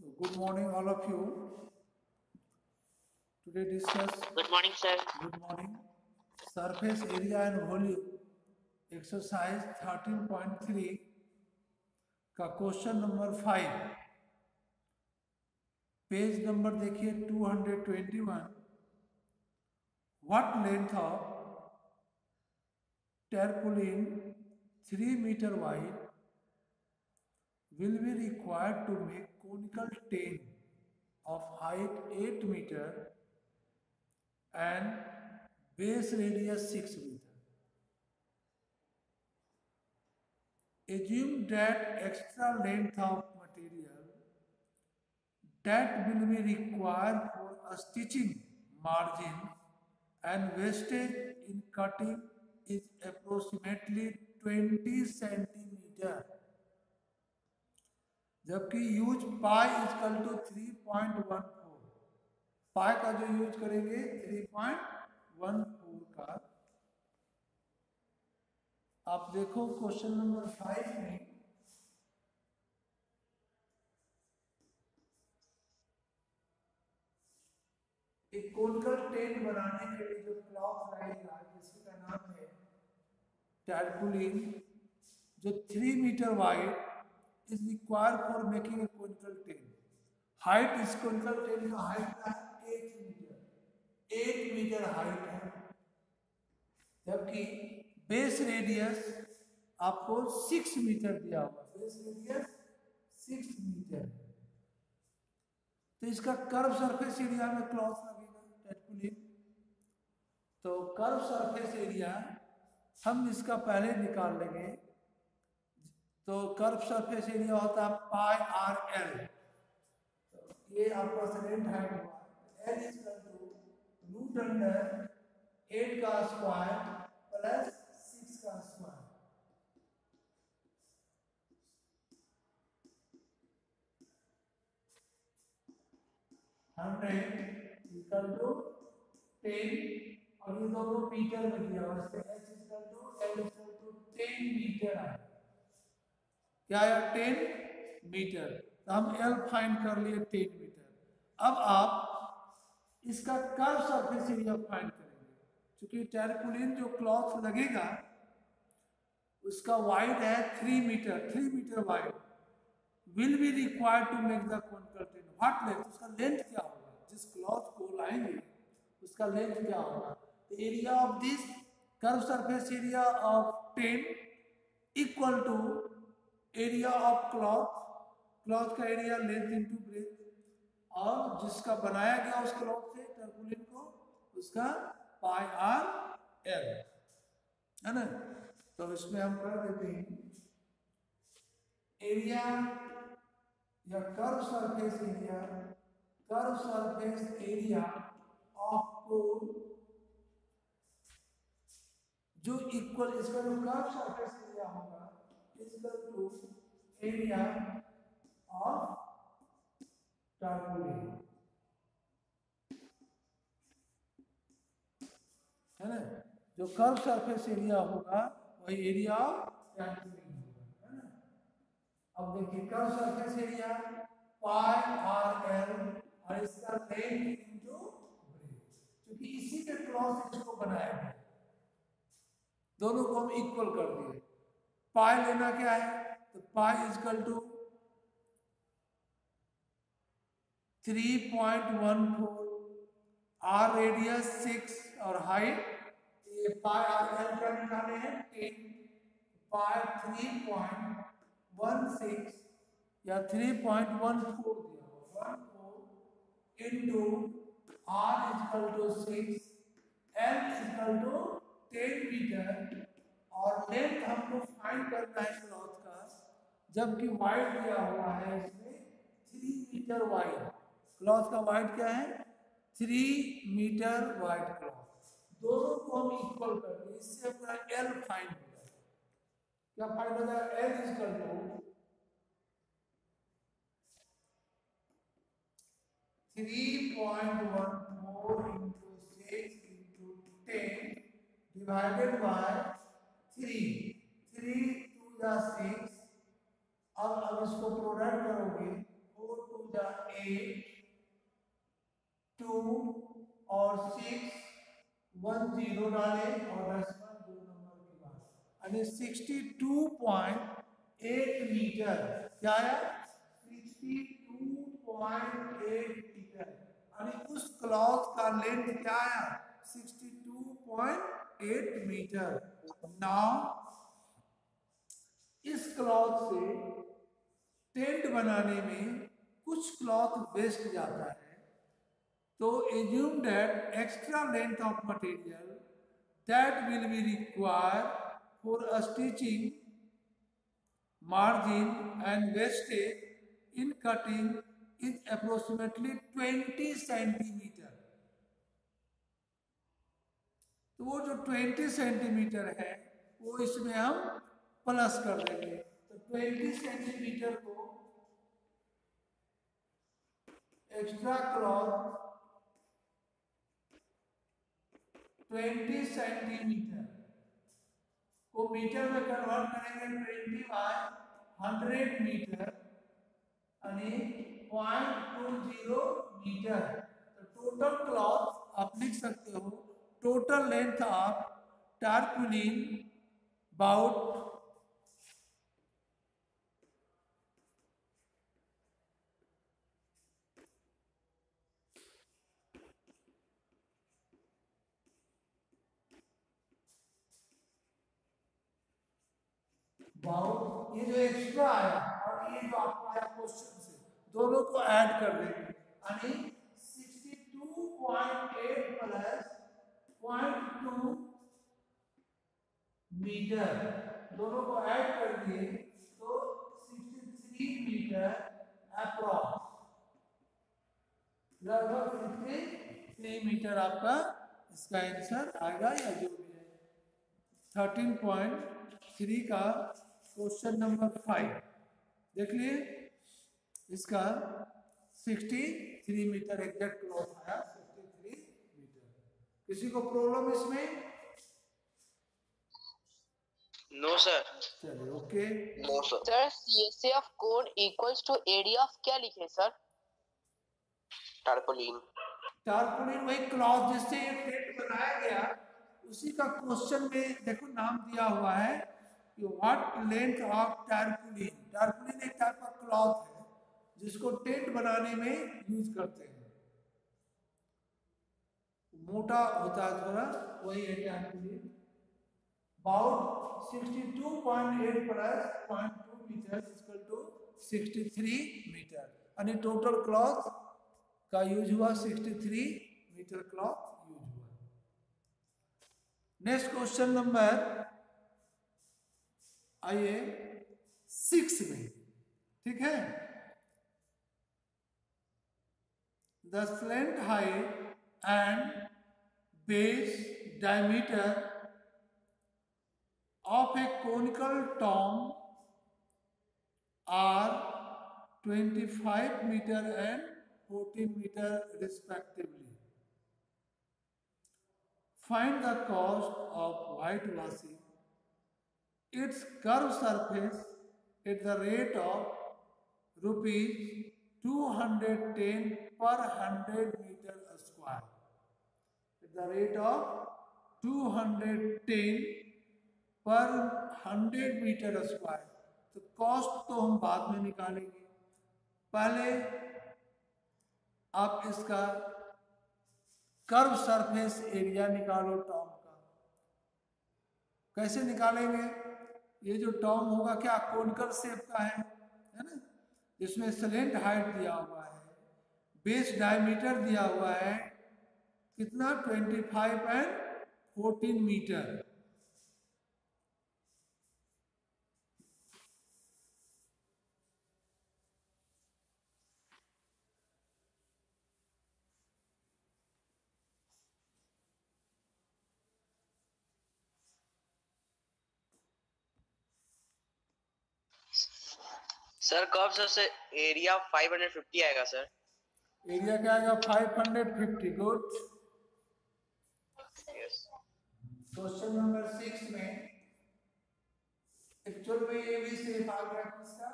So good morning, all of you. Today discuss. Good morning, sir. Good morning. Surface area and volume. Exercise 13.3 का question number 5. Page number देखिए 221. What length of tarpaulin 3 meter wide will be required to make conical tent of height 8 meter and base radius 6 meter. Assume that extra length of material that will be required for a stitching margin and wastage in cutting is approximately 20 centimeter. जबकि use pi is equal to 3.14. पाई का जो use करेंगे 3.14 का. आप देखो question number 5 में एक conical tent बनाने के लिए जो क्लॉथ लगेगा जिसका नाम है टैरपुलिन, जो 3 metre wide is required for making a conical tent. Height इस कोनिकल टेंट का हाइट है 8 मीटर. 8 मीटर हाइट है. जबकि बेस रेडियस आपको 6 मीटर दिया हुआ. Base radius 6 metre. तो इसका कर्व सरफेस एरिया में क्लॉथ लगेगा टैरपुलिन. तो कर्व सरफेस एरिया हम इसका पहले निकाल लेंगे. तो कर्व सरफेस एरिया होता है पाई आर एल. तो ये आपका सेकेंड हाइट हुआ. L is equal to root under 8 का स्क्वायर प्लस 6 का स्क्वायर. इक्वल टू 10 और ये दोनों मीटर में दिया हुआ है. H equal to l equal to 10 metre है. क्या है 10 मीटर. तो हम एल फाइंड कर लिए 10 मीटर. अब आप इसका कर्व सरफेस एरिया फाइंड करेंगे. क्योंकि टैरपुलिन जो क्लॉथ लगेगा उसका वाइड है 3 metre. 3 metre wide will be required to make the conical tent. What length, उसका लेंथ क्या होगा. जिस क्लॉथ को लाएंगे उसका लेंथ क्या होगा. The area of this curve surface area of tent equal to area of cloth. Cloth का एरिया लेंथ इनटू ब्रेथ, और जिसका बनाया गया उस क्लॉथ से टर्पुलिन को उसका पाई आर एल है ना. तो इसमें हम कर देते हैं एरिया या curve surface area. Curve surface area of कोन जो इक्वल, इसका जो कर्व सरफेस एरिया होगा इक्वल टू एरिया ऑफ टर्पुलिन है ना. जो कर्व सरफेस एरिया होगा वही एरिया ऑफ टर्पुलिन होगा है ना. अब देखिए curve surface area pi R L और इसका लेंथ इनटू ब्रेथ. क्योंकि इसी के क्रॉस इसको बनाया गया, दोनों को हम इक्वल कर दिए. पाई लेना क्या है, तो पाई इजकल टू 3.14. आर रेडियस 6 और हाइट ये पाई आर एल का निकाले हैं 10. पाई 3.16 या 3.14 दिया हुआ. 14 into r is equal to 6, l is equal to 10 metre. और लेंथ हमको फाइंड करना है क्लॉथ का, जबकि वाइड दिया हुआ है इसमें 3 मीटर वाइड. क्लॉथ का वाइड क्या है 3 मीटर वाइड क्लॉथ. दोनों को हम इक्वल कर दें. इससे अपना एल फाइंड हो जाएगा. क्या फाइंड हो जाएगा, L is equal to 3.14 into 6 into 10 divided by 3. 3 2 या 6. अब इसको प्रोडक्ट करोगे 4 2 या 8, 2 और 6, 1 0 डाले और डेसिमल 2 नंबर के बाद, यानी 62.8 मीटर। क्या आया? 62.8 मीटर। यानी उस क्लॉथ का लेंथ क्या आया? 62.8 मीटर। नाउ इस क्लॉथ से टेंट बनाने में कुछ क्लॉथ वेस्ट जाता है, तो assume that extra length of material that will be required for a stitching, margin and wastage in cutting is approximately 20 centimetre. तो वो जो 20 सेंटीमीटर है वो इसमें हम प्लस कर देंगे। तो 20 सेंटीमीटर को एक्स्ट्रा क्लॉथ 20 सेंटीमीटर को मीटर में कन्वर्ट करेंगे 20/100 मीटर, यानी 0.20 मीटर। तो टोटल क्लॉथ आप लिख सकते हो, टोटल लेंथ ऑफ टारपुलिन अबाउट 'ये जो एक्स्ट्रा आया और ये जो आपको आया क्वेश्चन से, दोनों को ऐड कर देंगे, यानी 62.8 प्लस 0.2 मीटर, दोनों को ऐड कर दिए तो 63 मीटर अप्रॉक्स, लगभग 63 मीटर आपका इसका आंसर आएगा, या जो भी है। 13.3 का क्वेश्चन नंबर 5 देख लिए, इसका 63 मीटर एग्जैक्ट क्लॉथ आया, 63 मीटर। किसी को प्रॉब्लम इसमें? No sir. चलिए okay. No sir. Sir CSA of cone equals to area of क्या लिखे सर? टारपुलिन। टारपुलिन वही क्लॉथ जिससे ये टेंट बनाया गया, उसी का क्वेश्चन में देखो नाम दिया हुआ है कि व्हाट लेंथ ऑफ टारपुलिन। टारपुलिन एक टाइप का क्लॉथ है जिसको टेंट बनाने में यूज करते हैं, मोटा होता है थोड़ा, वही है tarpaulin. About 62.8 plus 0.2 metre equal to 63 metre, यानी टोटल क्लॉथ का यूज हुआ 63 मीटर क्लॉथ यूज हुआ। नेक्स्ट क्वेश्चन नंबर आइए 6 में, ठीक है। The slant height and base diameter of a conical tomb are 25 meter and 14 meter respectively. Find the cost of whitewashing its curved surface at the rate of rupees 210 per 100 meter square. At the rate of 210 per 100 metre square. तो cost तो हम बाद में निकालेंगे, पहले आप इसका curve surface area निकालो टॉम का। कैसे निकालेंगे? ये जो टॉम होगा क्या कोनिकल शेप का है ना, जिसमें स्लैंट हाइट दिया हुआ है, बेस डायमीटर दिया हुआ है कितना 25 एंड 14 मीटर। सर कब से एरिया 550 आएगा सर? एरिया क्या आएगा? 550। गुड। क्वेश्चन नंबर 6 में एक्चुअल में ये भी शेप आ गया, किसका?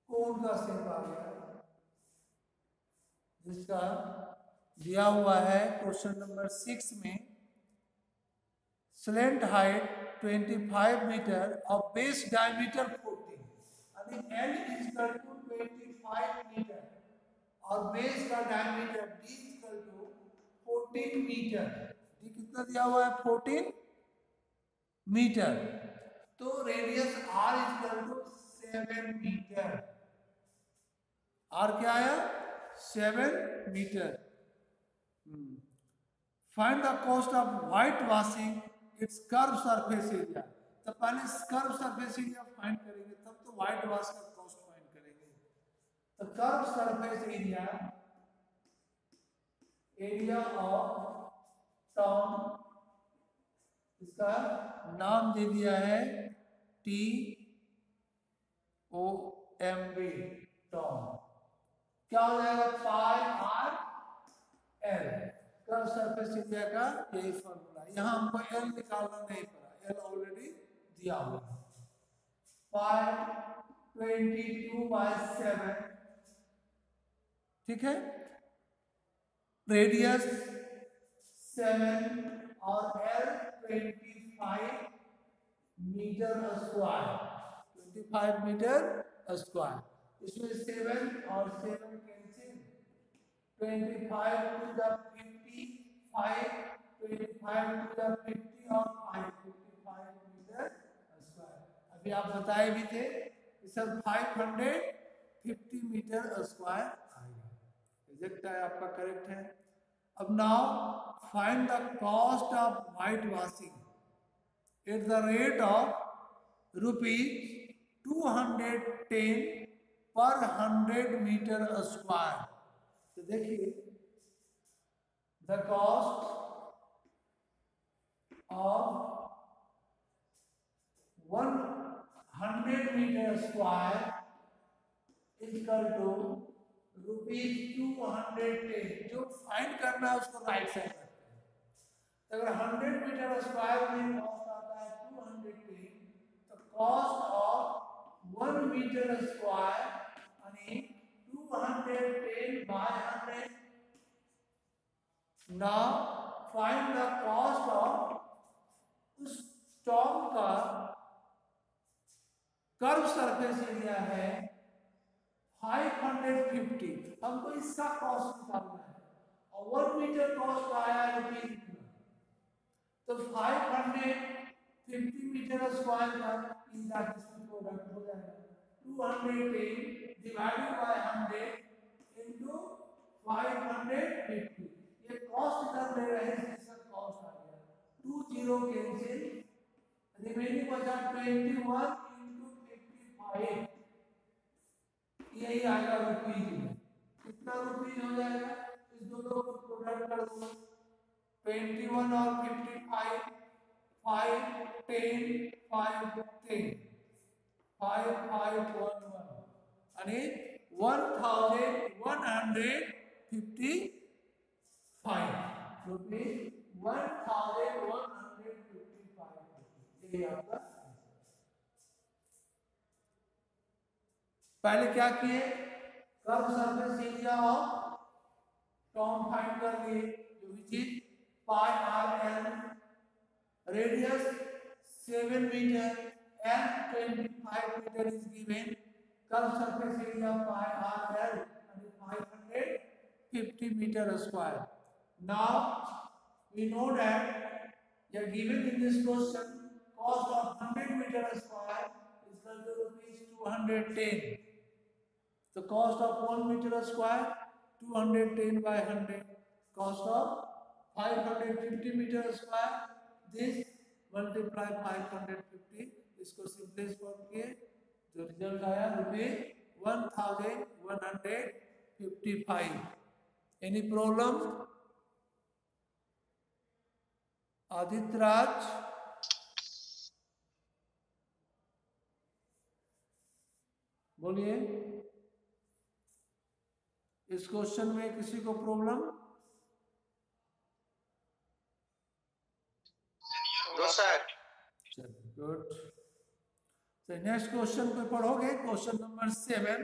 कोन का शेप आ गया। जिसका दिया हुआ है क्वेश्चन नंबर 6 में, स्लेंट हाइट 25 मीटर और बेस डायमीटर 14, यानी L is equal to 25 metre और बेस का diameter D is equal to 14 metre. D कितना दिया हुआ है? 14 मीटर। तो radius R is equal to 7 metre. R क्या आया? 7 metre. Find the cost of white washing its curve surface area. तो पहले कर्व सरफेस एरिया फाइंड करेंगे, तब तो व्हाइट वॉश का कॉस्ट फाइंड करेंगे। तो curve surface area, area of town, इसका नाम दे दिया है TOMB, टाउन। क्या हो जाएगा? Pi are l. Curve surface area का यही फॉर्मूला। यहाँ हमको एल निकालना नहीं पड़ा, एल ऑलरेडी दिया हुआ है। पाई 22/7, ठीक है। रेडियस 7 और l 25 metre square, 25 metre square. इसमें 7 और 7 cancel, 25 to the 55, 25 to the 50 और 55 मीटर स्क्वायर। अभी आप बताए भी थे कि सर 550 मीटर स्क्वायर आएगा। रिजेक्ट है आपका, करेक्ट है। अब now find the cost of white washing at the rate of ₹210 per 100 metre square. तो देखिए, the cost of 100 metre square is equal to ₹210। जो फाइंड करना है उसको राइट साइड रखते हैं। तो अगर 100 मीटर स्क्वायर में कॉस्ट आता है 210, तो कॉस्ट ऑफ 1 मीटर स्क्वायर यानी 210/100। Now find the cost of उस टॉप का कर्व सरफेस एरिया है 550। हमको इसका कॉस्ट निकालना है और 1 मीटर कॉस्ट आया है ₹, तो 550 मीटर स्क्वायर का इनका प्रोडक्ट हो जाएगा 210 डिवाइडेड बाय 100 इनटू 550। ये कॉस्ट इधर ले रहे हैं, इसका कॉस्ट आ गया 20 कैंसिल, रिमेनिंग बचा 21 इनटू 55। यही आएगा रुपीज में। कितना रुपीज हो जाएगा? इस दोनों को प्रोडक्ट कर दो, 21 और 55, 5 10 5 10 5511 यानी 1155 रुपीज, 1155। ये आपका पहले क्या किए? Curve surface area of tom find कर लिए, जो which is pi are l, radius 7 metre and 25 metre is given. Curve surface area pi are l यानी 550 metre square. Now we know that you are given in this question cost of 100 meter square is equal to ₹210. The cost of 1 meter square 210/100. Cost of 550 meter square, this multiply 550, इसको simplest form किए, जो result आया ₹1155। Any problem? Aditya Raj, बोलिए। इस question में किसी को problem? No sir. Good. तो नेक्स्ट क्वेश्चन पे पढ़ोगे, क्वेश्चन नंबर 7।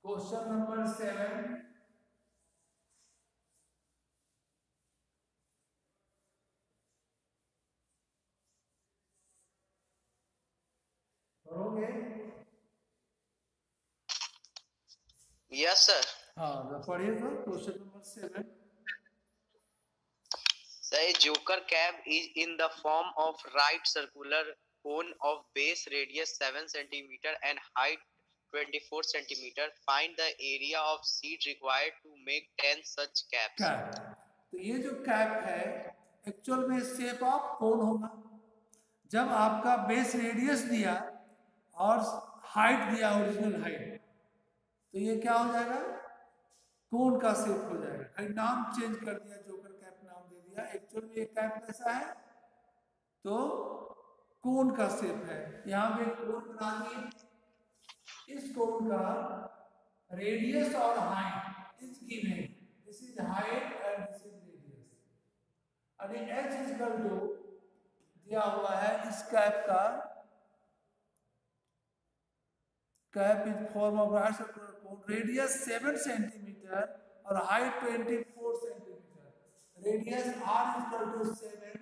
क्वेश्चन नंबर 7, करोगे? Yes sir. हाँ, तो पढ़िए तो question number 7। A joker cab is in the form of right circular cone of base radius 7 centimeter and height 24 centimeter. Find the area of seat required to make 10 such cabs. Cap, तो ये जो cap है actual में shape of cone होगा। जब आपका base radius दिया और हाइट दिया ओरिजिनल हाइट, तो ये क्या हो जाएगा? कोन का शेप हो जाएगा। खाली नाम चेंज कर दिया, जोकर कैप नाम दे दिया। एक्चुअल में ये कैप कैसा है? तो कोन का शेप है। यहाँ पे कोन बना दिए। इस कोन का रेडियस और height is given. This is height and this is radius. अभी h इज इक्वल टू दिया हुआ है इस कैप का। Cap in form of right circular cone, radius 7 centimetre और हाइट 24 centimetre. Radius r is equal to 7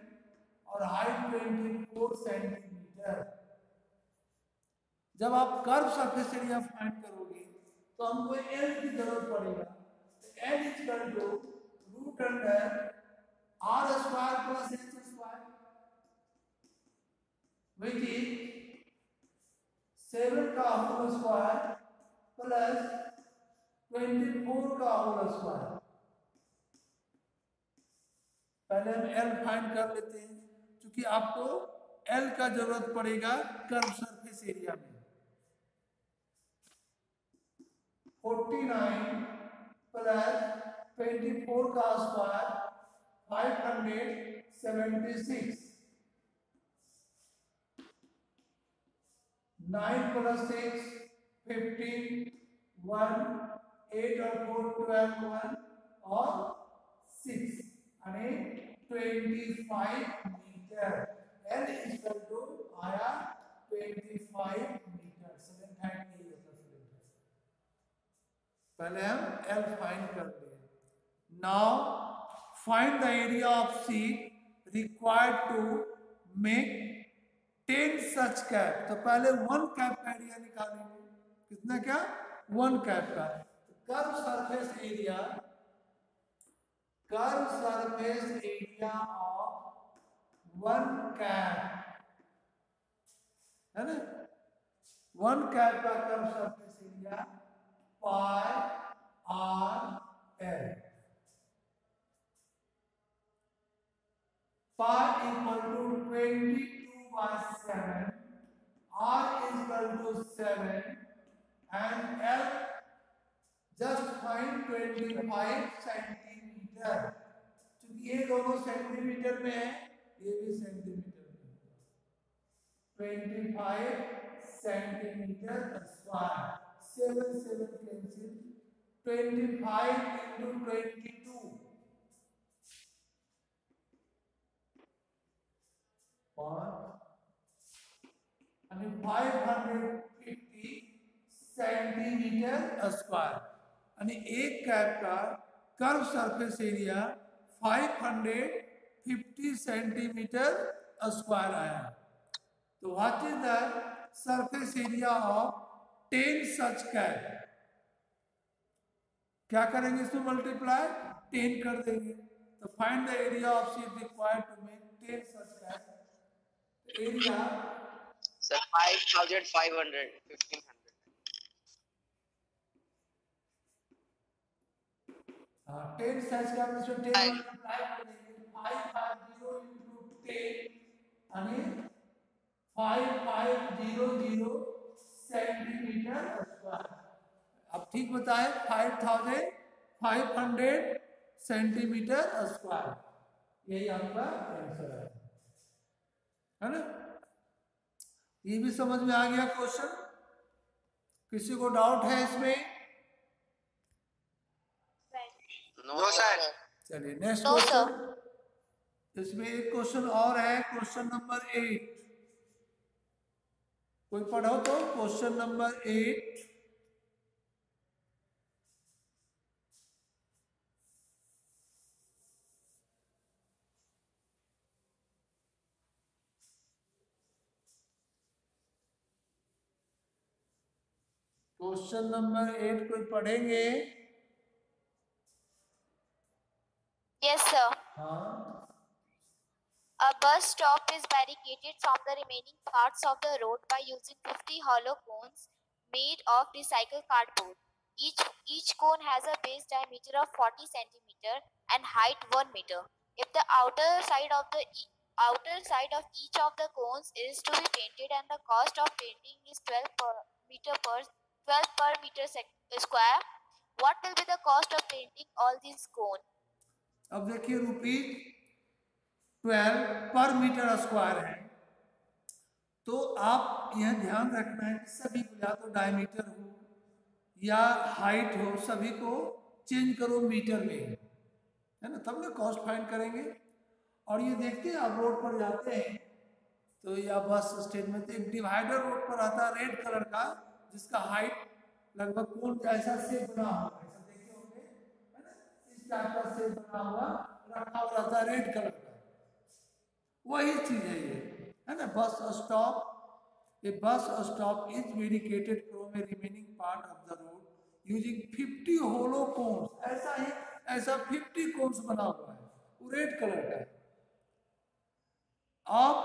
और हाइट 24 सेंटीमीटर। जब आप कर्व सरफेस एरिया फाइंड करोगे तो हमको l की जरूरत पड़ेगा। तो l is equal to root under r square plus h square, which is 7 का होल स्क्वायर प्लस 24 का होल स्क्वायर। पहले हम l फाइंड कर लेते हैं, क्योंकि आपको l का जरूरत पड़ेगा कर्व सरफेस एरिया में। 49 प्लस 24 का स्क्वायर 576, 9 प्लस 6 15, 1 8 और 4 12, 1 और 6 यानी 25 metre. L is equal to आया 25 मीटर। सेकंड हाइट नहीं होता सेकंड हाइट। पहले हम L फाइंड कर लिए। Now find the area of sheet required to make 10 such cap. तो पहले 1 कैप का एरिया निकालेंगे। कितना? क्या? 1 कैप का। Curve surface area, curve surface area of 1 cap है ना। 1 कैप का curve surface area pi R L. Pi equal to 22/7, r is equal to 7 and L just find 25 centimetre. क्योंकि ये दोनों सेंटीमीटर में है, ये भी सेंटीमीटर में। 25 सेंटीमीटर स्क्वायर। 7 7 कैंसिल। 25 into 22 यानी 550 सेंटीमीटर स्क्वायर। यानी एक कैप का curve surface area 550 centimetre square आया। तो what is the surface area of 10 such cap? क्या करेंगे? इसमें मल्टीप्लाई 10 कर देंगे। तो find the area of sheet required to make 10 such cap. Area sir 5500 1500। 10 such cap में 10 मल्टीप्लाई कर देंगे। 550 into 10 यानी 5500 सेंटीमीटर स्क्वायर। अब ठीक बताएं, 5500 सेंटीमीटर स्क्वायर। यही आपका आंसर है ना। ये भी समझ में आ गया क्वेश्चन? किसी को डाउट है इसमें? No sir. चलिए नेक्स्ट क्वेश्चन। इसमें एक क्वेश्चन और है, क्वेश्चन नंबर 8। कोई पढ़ो तो क्वेश्चन नंबर 8। क्वेश्चन नंबर 8 कोई पढ़ेंगे? Yes, sir. हाँ, A bus stop is barricaded from the remaining parts of the road by using 50 hollow cones made of recycled cardboard. Each cone has a base diameter of 40 centimeter and height 1 meter. If the outer side of each of the cones is to be painted and the cost of painting is 12 per meter square, what will be the cost of painting all these cones? अब देखिए ₹12 पर metre square है, तो आप यह ध्यान रखना है कि सभी को या तो डायमीटर हो या हाइट हो, सभी को चेंज करो मीटर में, है ना, तब ना कॉस्ट फाइंड करेंगे। और ये देखते हैं आप रोड पर जाते हैं तो या बस स्टैंड में, तो एक डिवाइडर रोड पर आता है रेड कलर का, जिसका हाइट लगभग कोन जैसा शेप बना हुआ है, ऐसा देखे होंगे, है ना, इस टाइप का शेप बना हुआ रखा हुआ रहता है रेड कलर का, वही चीज है ये, है ना। बस stop, a bus stop is dedicated from a remaining part of the road using 50 hollow cones, ऐसा 50 कोन्स बना हुआ है, वो रेड कलर का है, of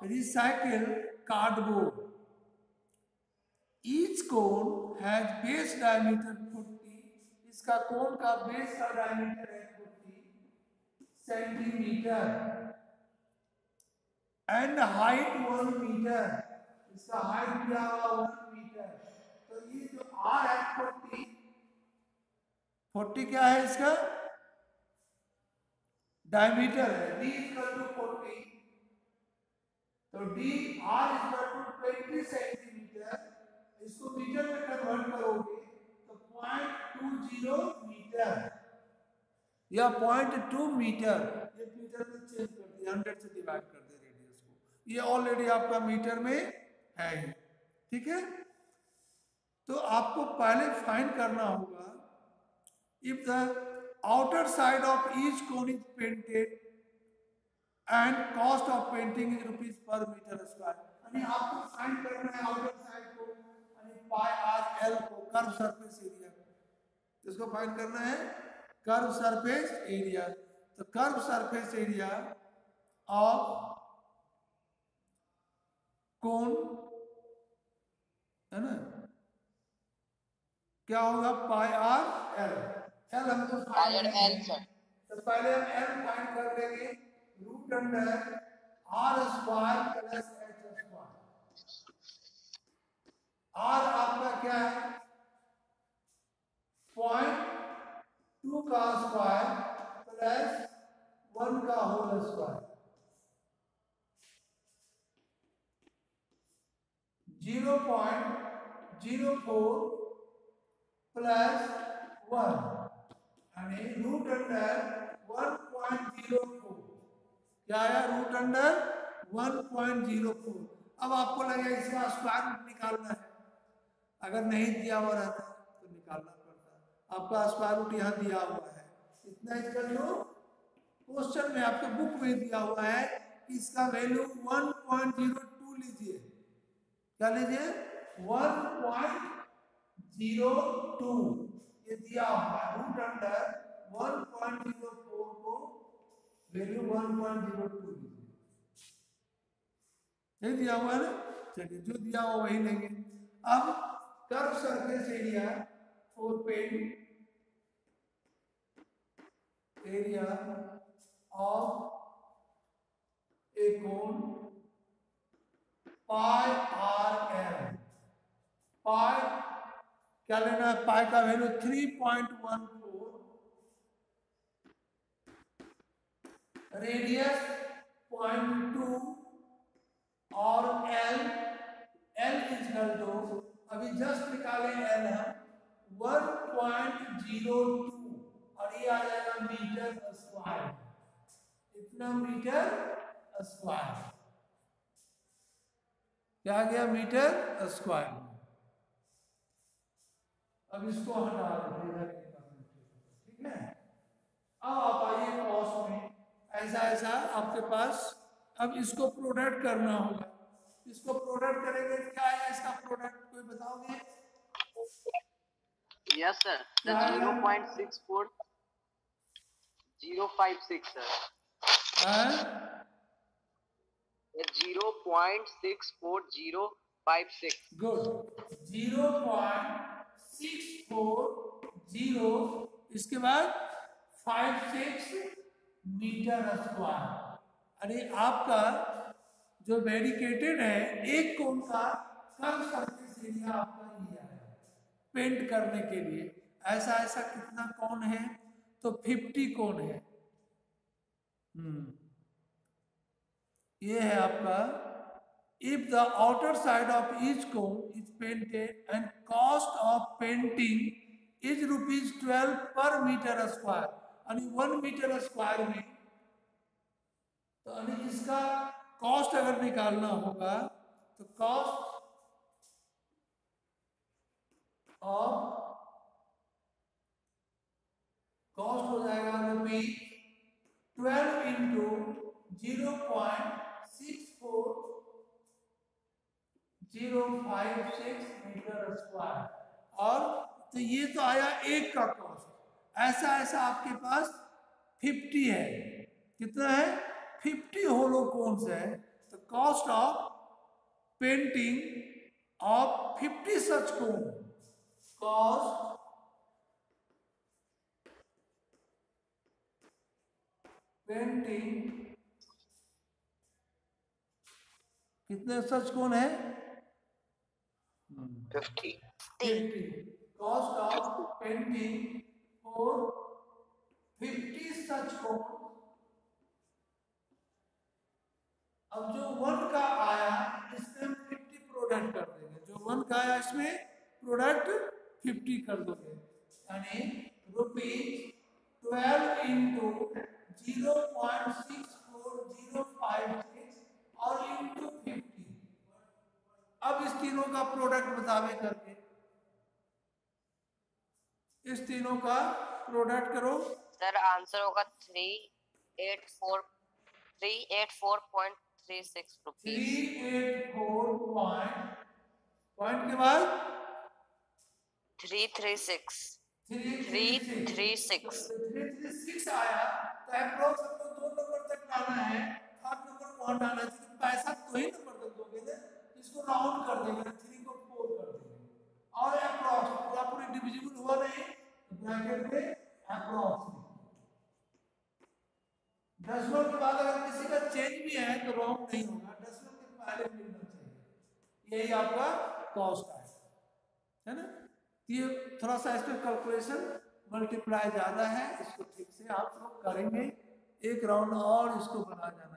recycle cardboard. Each cone has base diameter 40, इसका कोन का बेस का डायमीटर है 40 सेंटीमीटर एंड हाइट 1 मीटर, इसका हाइट दिया हुआ 1 मीटर। तो ये जो आर है 40 क्या है, इसका डायमीटर है, डी इक्वल टू 40, तो D R equal to 20 centimetre, इसको मीटर में कन्वर्ट करोगे तो 0.20 मीटर या 0.2 मीटर, ये मीटर में चेंज कर दिया, 100 से डिवाइड कर दे रेडियस को, ये ऑलरेडी आपका मीटर में है ही, ठीक है। तो आपको पहले फाइंड करना होगा if the outer side of each cone is painted and cost of painting is rupees per metre square, यानी आपको फाइंड करना है आउटर साइड को, यानी पाई आर एल को, कर्व सरफेस एरिया, इसको फाइंड करना है कर्व सरफेस एरिया। तो curve surface area of cone, है ना, क्या होगा, पाई आर एल, एल हमको फाइंड करना है, तो पहले हम एल फाइंड कर लेंगे, root under R square plus H square. R आपका क्या है, 0.2 का स्क्वायर प्लस 1 का होल स्क्वायर, 0.04 प्लस 1, यानी रूट अंडर 1.04, क्या आया, रूट अंडर 1.04। अब आपको लगेगा इसका स्क्वायर रूट निकालना है, अगर नहीं दिया हुआ रहता तो निकालना पड़ता, आपका स्क्वायर रूट यहाँ दिया हुआ है, इतना इसका जो क्वेश्चन में आपके बुक में दिया हुआ है इसका वैल्यू 1.02 लीजिए, क्या लीजिए, 1.02, ये दिया हुआ है, रूट अंडर 1.04 को वैल्यू 1.02 लीजिए, नहीं दिया हुआ है ना, चलिए जो दिया हुआ वही लेंगे। अब curve surface area for paint area of a cone pi R L, pi क्या लेना है, पाई का वैल्यू 3.14, रेडियस 0.2 और एल इक्वल टू, अभी जस्ट निकाले एल हम 1.02 और ये आ जाएगा मीटर स्क्वायर, इतना मीटर स्क्वायर, क्या आ गया, मीटर स्क्वायर। अब इसको हटा देते, ठीक है। अब आप आइए कॉस्ट में, ऐसा आपके पास, अब इसको प्रोडक्ट करना होगा, इसको प्रोडक्ट करेंगे, क्या है इसका प्रोडक्ट, कोई बताओगे, Yes, sir. The Yeah, yeah. 0.64056, sir. And The 0.64056. good. 0.640 इसके बाद 56 मीटर स्क्वायर। अरे आपका जो बैरिकेटेड है एक कोन का कम सरफेस एरिया आपका ये है पेंट करने के लिए। ऐसा ऐसा कितना कोन है? तो 50 कोन है। ये है आपका। If the outer side of each cone is painted and cost of painting is ₹12 per meter square, यानी 1 मीटर स्क्वायर में तो यानी इसका कॉस्ट अगर निकालना होगा तो कॉस्ट हो जाएगा ₹12 इंटू 0.64056 मीटर स्क्वायर। और तो ये तो आया एक का कॉस्ट। ऐसा ऐसा आपके पास 50 है। कितना है? 50 होलो कोन्स है। तो cost of painting of 50 such cone, cost painting कितने सच कोन है? 50. कॉस्ट ऑफ पेंटिंग फॉर 50 सच कोन। अब जो 1 का आया इसमें हम 50 प्रोडक्ट कर देंगे। जो 1 का आया इसमें प्रोडक्ट 50 कर दोगे, यानी ₹12 इंटू 0.64056 और इंटू 50। अब इस तीनों का प्रोडक्ट बतावे करके इस तीनों का प्रोडक्ट करो। सर आंसर होगा 384.36 रुपीज। 384 पॉइंट के बाद 336 आया। तो अप्रोक्स हमको 2 नंबर तक लाना है। 3rd नंबर कौन डालना है? पैसा 2 ही नंबर तक दोगे ना, इसको राउंड कर देंगे, 3 को 4 कर देंगे। और अप्रोक्स पूरा डिविजिबल हुआ नहीं तो ब्रैकेट में अप्रोक्स। डेसिमल के बाद अगर किसी का चेंज भी है तो रॉन्ग नहीं होगा, डेसिमल के पहले मिलना चाहिए। यही आपका कॉस्ट है ना। ये थोड़ा सा इसमें कैलकुलेशन मल्टीप्लाई ज़्यादा है, इसको ठीक से आप लोग करेंगे। एक राउंड और इसको बना जाना